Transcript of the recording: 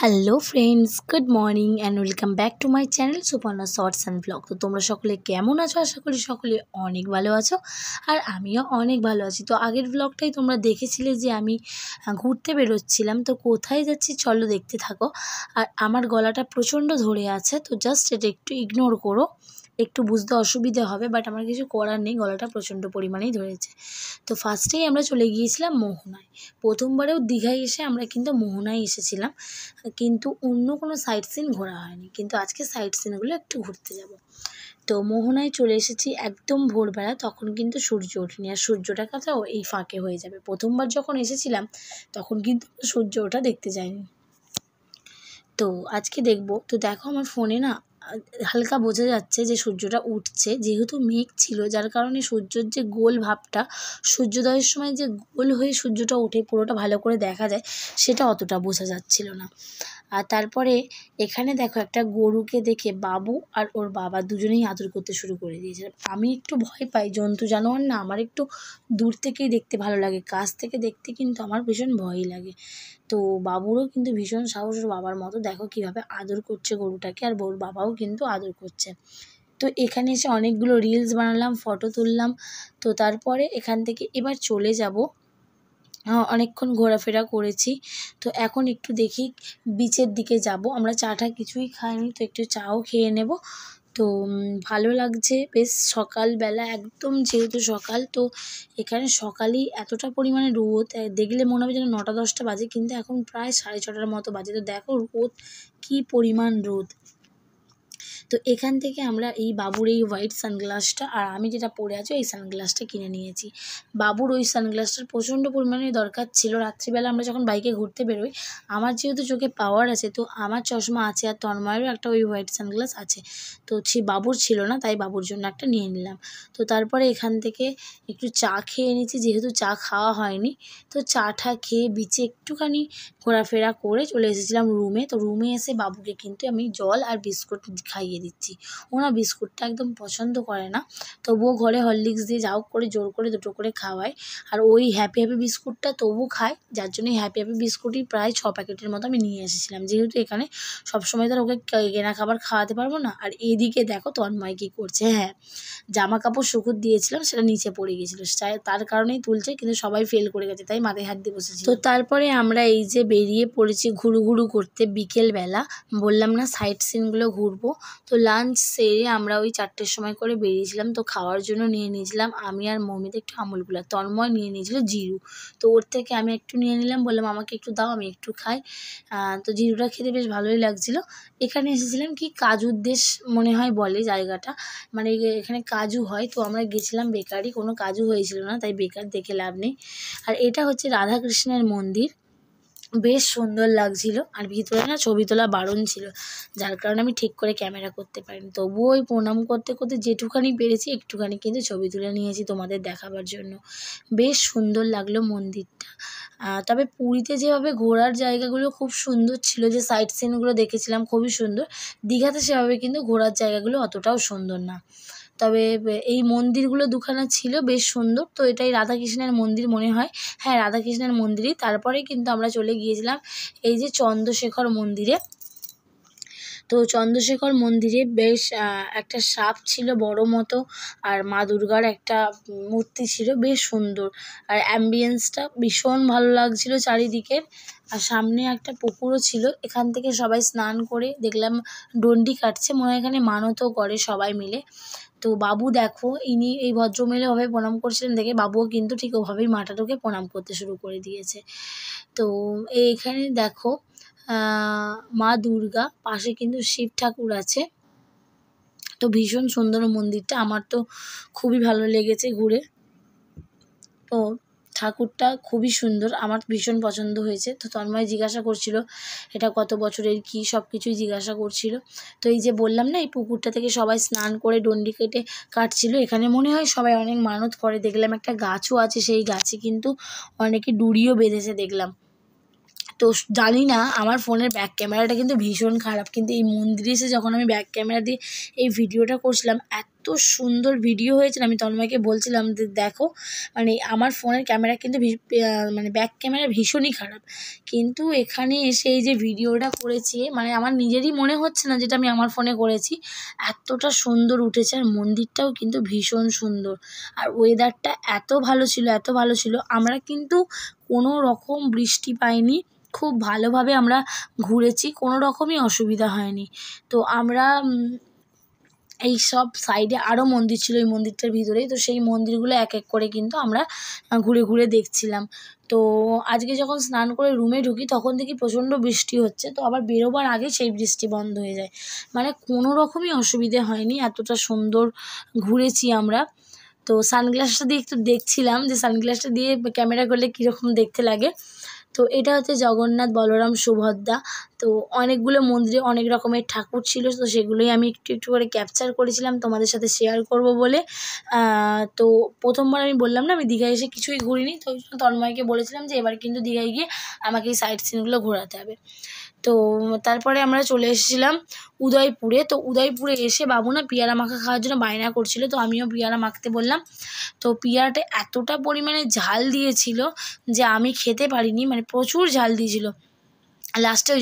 Hello friends, good morning and welcome back to my channel Suparna shorts and blog. তো তোমরা সকলে কেমন আছো? আশা করি সকলে অনেক ভালো আছো, আর আমিও অনেক ভালো আছি। তো আগের ব্লগটাই তোমরা দেখেছিলে যে আমি ঘুরতে বেরোচ্ছিলাম। তো কোথায় যাচ্ছি চলো দেখতে থাকো। আর আমার গলাটা প্রচণ্ড ধরে আছে, তো জাস্ট এটা একটু ইগনোর করো, একটু বুঝতে অসুবিধে হবে, বাট আমার কিছু করার নেই, গলাটা প্রচণ্ড পরিমাণেই ধরেছে। তো ফার্স্টেই আমরা চলে গিয়েছিলাম মোহনায়। প্রথমবারেও দীঘায় এসে আমরা কিন্তু মোহনায় এসেছিলাম, কিন্তু অন্য কোনো সাইট সিন ঘোরা হয়নি। কিন্তু আজকে সাইট সিনগুলো একটু ঘুরতে যাব। তো মোহনায় চলে এসেছি একদম ভোরবেলা, তখন কিন্তু সূর্য ওঠেনি, আর সূর্যটা কাটাও এই ফাঁকে হয়ে যাবে। প্রথমবার যখন এসেছিলাম তখন কিন্তু সূর্য ওঠা দেখতে যাইনি, তো আজকে দেখব। তো দেখো আমার ফোনে না হালকা বোঝা যাচ্ছে যে সূর্যটা উঠছে, যেহেতু মেঘ ছিল যার কারণে সূর্যের যে গোল ভাবটা, সূর্যোদয়ের সময় যে গোল হয়ে সূর্যটা ওঠে পুরোটা ভালো করে দেখা যায়, সেটা অতটা বোঝা যাচ্ছিল না। আর তারপরে এখানে দেখো একটা গরুকে দেখে বাবু আর ওর বাবা দুজনেই আদর করতে শুরু করে দিয়েছে। আমি একটু ভয় পাই জন্তু জানোয়ার না, আমার একটু দূর থেকেই দেখতে ভালো লাগে, কাছ থেকে দেখতে কিন্তু আমার ভীষণ ভয়ই লাগে। তো বাবুরও কিন্তু ভীষণ সাহস, ওর বাবার মতো। দেখো কীভাবে আদর করছে গরুটাকে, আর ওর বাবাও কিন্তু আদর করছে। তো এখানে এসে অনেকগুলো রিলস বানালাম, ফটো তুললাম। তো তারপরে এখান থেকে এবার চলে যাব। অনেকক্ষণ ঘোরাফেরা করেছি, তো এখন একটু দেখি বিচের দিকে যাব। আমরা চাটা কিছুই খাইনি, তো একটু চাও খেয়ে নেব। তো ভালো লাগছে বেশ, সকালবেলা একদম, যেহেতু সকাল, তো এখানে সকালেই এতটা পরিমাণে রোদ, দেখলে মনে হবে যেন 9টা-10টা বাজে, কিন্তু এখন প্রায় 6:30টার মতো বাজে। তো দেখো রোদ, কী পরিমাণ রোদ। তো এখান থেকে আমরা এই বাবুর এই হোয়াইট সানগ্লাসটা, আর আমি যেটা পরে আছি এই সানগ্লাসটা কিনে নিয়েছি। বাবুর ওই সানগ্লাসটার প্রচণ্ড পরিমাণে দরকার ছিল। রাত্রিবেলা আমরা যখন বাইকে ঘুরতে বেরোই, আমার যেহেতু চোখে পাওয়ার আছে, তো আমার চশমা আছে, আর তন্ময়েরও একটা ওই হোয়াইট সানগ্লাস আছে। তো বাবুর ছিল না, তাই বাবুর জন্য একটা নিয়ে নিলাম। তো তারপরে এখান থেকে একটু চা খেয়ে নিয়েছি, যেহেতু চা খাওয়া হয়নি। তো চাটা খেয়ে বিচে একটুখানি ঘোরাফেরা করে চলে এসেছিলাম রুমে। তো রুমে এসে বাবুকে কিন্তু আমি জল আর বিস্কুট খাইয়ে দিচ্ছি। ও না বিস্কুটটা একদম পছন্দ করে না, তবুও ঘরে হরলিক্স দিয়ে যাও করে জোর করে 2টো করে খাওয়ায়। আর ওই হ্যাপি হ্যাপি বিস্কুটটা তবু খায়, যার জন্য হ্যাপি হ্যাপি বিস্কুটই প্রায় 6 প্যাকেটের মতো আমি নিয়ে এসেছিলাম, যেহেতু এখানে সবসময় তার ওকে কেনা খাবার খাওয়াতে পারবো না। আর এদিকে দেখো তন্ময় কী করছে। হ্যাঁ, জামা কাপড় শুকুর দিয়েছিলাম, সেটা নিচে পড়ে গেছিলো, তার কারণেই তুলছে, কিন্তু সবাই ফেল করে গেছে, তাই মাথায় হাত দিয়ে বসেছি। তো তারপরে আমরা এই যে বেরিয়ে পড়েছি ঘুরু ঘুরু করতে বিকেলবেলা। বললাম না সাইট সিনগুলো ঘুরবো। তো লাঞ্চ সেরে আমরা ওই 4টের সময় করে বেরিয়েছিলাম। তো খাওয়ার জন্য নিয়ে নিয়েছিলাম আমি আর মৌমিতা একটু আমুল গুলা, তন্ময় নিয়ে নিয়েছিল জিরু। তো ওর থেকে আমি একটু নিয়ে নিলাম, বললাম আমাকে একটু দাও, আমি একটু খাই। তো জিরুটা খেতে বেশ ভালোই লাগছিলো। এখানে এসেছিলাম কি কাজুর দেশ মনে হয় বলে জায়গাটা, মানে এখানে কাজু হয়। তো আমরা গেছিলাম বেকারি, কোনো কাজু হয়েছিল না, তাই বেকার দেখে লাভ নেই। আর এটা হচ্ছে রাধাকৃষ্ণের মন্দির, বেশ সুন্দর লাগছিল। আর ভিতরে না ছবি তোলা বারণ ছিল, যার কারণে আমি ঠিক করে ক্যামেরা করতে পারিনি। তবুও ওই প্রণাম করতে করতে যেটুখানি পেরেছি একটুখানি কিন্তু ছবি তুলে নিয়েছি তোমাদের দেখাবার জন্য। বেশ সুন্দর লাগলো মন্দিরটা। তবে পুরীতে যেভাবে ঘোরার জায়গাগুলো খুব সুন্দর ছিল, যে সাইট সিনগুলো দেখেছিলাম খুবই সুন্দর, দীঘাতে সেভাবে কিন্তু ঘোরার জায়গাগুলো অতটাও সুন্দর না। তবে এই মন্দিরগুলো দুখানা ছিল বেশ সুন্দর। তো এটাই রাধাকৃষ্ণের মন্দির মনে হয়, হ্যাঁ রাধাকৃষ্ণের মন্দিরই। তারপরে কিন্তু আমরা চলে গিয়েছিলাম এই যে চন্দ্রশেখর মন্দিরে। তো চন্দ্রশেখর মন্দিরে বেশ একটা সাপ ছিল বড় মতো, আর মা দুর্গার একটা মূর্তি ছিল, বেশ সুন্দর। আর অ্যাম্বিয়েন্সটা ভীষণ ভালো লাগছিল চারিদিকের। আর সামনে একটা পুকুরও ছিল, এখান থেকে সবাই স্নান করে দেখলাম ডন্ডি কাটছে, মনে হয় এখানে মানতও করে সবাই মিলে। তো বাবু দেখো, ইনি এই ভদ্রমহিলা ওভাবে প্রণাম করছিলেন দেখে বাবুও কিন্তু ঠিক ওভাবেই মাটাটাকে প্রণাম করতে শুরু করে দিয়েছে। তো এইখানে দেখো মা দুর্গা, পাশে কিন্তু শিব ঠাকুর আছে। তো ভীষণ সুন্দর মন্দিরটা, আমার তো খুবই ভালো লেগেছে ঘুরে। তো ঠাকুরটা খুবই সুন্দর, আমার ভীষণ পছন্দ হয়েছে। তো তন্ময় জিজ্ঞাসা করছিল এটা কত বছরের, কি সব কিছুই জিজ্ঞাসা করছিল। তো এই যে বললাম না এই পুকুরটা থেকে সবাই স্নান করে ডন্ডি কেটে কাটছিল, এখানে মনে হয় সবাই অনেক মানত করে। দেখলাম একটা গাছও আছে, সেই গাছে কিন্তু অনেকে ডুরিও বেঁধেছে দেখলাম। তো জানি না, আমার ফোনের ব্যাক ক্যামেরাটা কিন্তু ভীষণ খারাপ, কিন্তু এই মন্দিরে এসে যখন আমি ব্যাক ক্যামেরা দিয়ে এই ভিডিওটা করছিলাম, এত সুন্দর ভিডিও হয়েছে। আমি তন্ময়কে বলছিলাম যে দেখো, মানে আমার ফোনের ক্যামেরা কিন্তু মানে ব্যাক ক্যামেরা ভীষণই খারাপ, কিন্তু এখানে এসে এই যে ভিডিওটা করেছি, মানে আমার নিজেরই মনে হচ্ছে না যেটা আমি আমার ফোনে করেছি, এতটা সুন্দর উঠেছে। আর মন্দিরটাও কিন্তু ভীষণ সুন্দর, আর ওয়েদারটা এত ভালো ছিল, এত ভালো ছিল। আমরা কিন্তু কোনো রকম বৃষ্টি পাইনি, খুব ভালোভাবে আমরা ঘুরেছি, কোনো রকমই অসুবিধা হয়নি। তো আমরা এই সব সাইডে আরও মন্দির ছিল এই মন্দিরটার ভিতরেই, তো সেই মন্দিরগুলো এক এক করে কিন্তু আমরা ঘুরে ঘুরে দেখছিলাম। তো আজকে যখন স্নান করে রুমে ঢুকি তখন দেখি প্রচণ্ড বৃষ্টি হচ্ছে, তো আবার বেরোবার আগে সেই বৃষ্টি বন্ধ হয়ে যায়, মানে কোনো রকমই অসুবিধে হয়নি, এতটা সুন্দর ঘুরেছি আমরা। তো সানগ্লাসটা দিয়ে একটু দেখছিলাম যে সানগ্লাসটা দিয়ে ক্যামেরা করলে কীরকম দেখতে লাগে। তো এটা হচ্ছে জগন্নাথ, বলরাম, সুভদ্রা। তো অনেকগুলো মন্দিরে অনেক রকমের ঠাকুর ছিল, তো সেগুলোই আমি একটু একটু করে ক্যাপচার করেছিলাম তোমাদের সাথে শেয়ার করব বলে। তো প্রথমবার আমি বললাম না আমি দীঘায় এসে কিছুই ঘুরিনি, তো ওই জন্য তন্ময়কে বলেছিলাম যে এবার কিন্তু দীঘায় গিয়ে আমাকে এই সাইট সিনগুলো ঘোরাতে হবে। তো তারপরে আমরা চলে এসেছিলাম উদয়পুরে। তো উদয়পুরে এসে বাবু না পেয়ারা মাখা খাওয়ার জন্য বায়না করছিল, তো আমিও পেয়ারা মাখতে বললাম। তো পেয়ারাটা এতটা পরিমাণে ঝাল দিয়েছিল যে আমি খেতে পারিনি, মানে প্রচুর ঝাল দিয়েছিল লাস্টে। ওই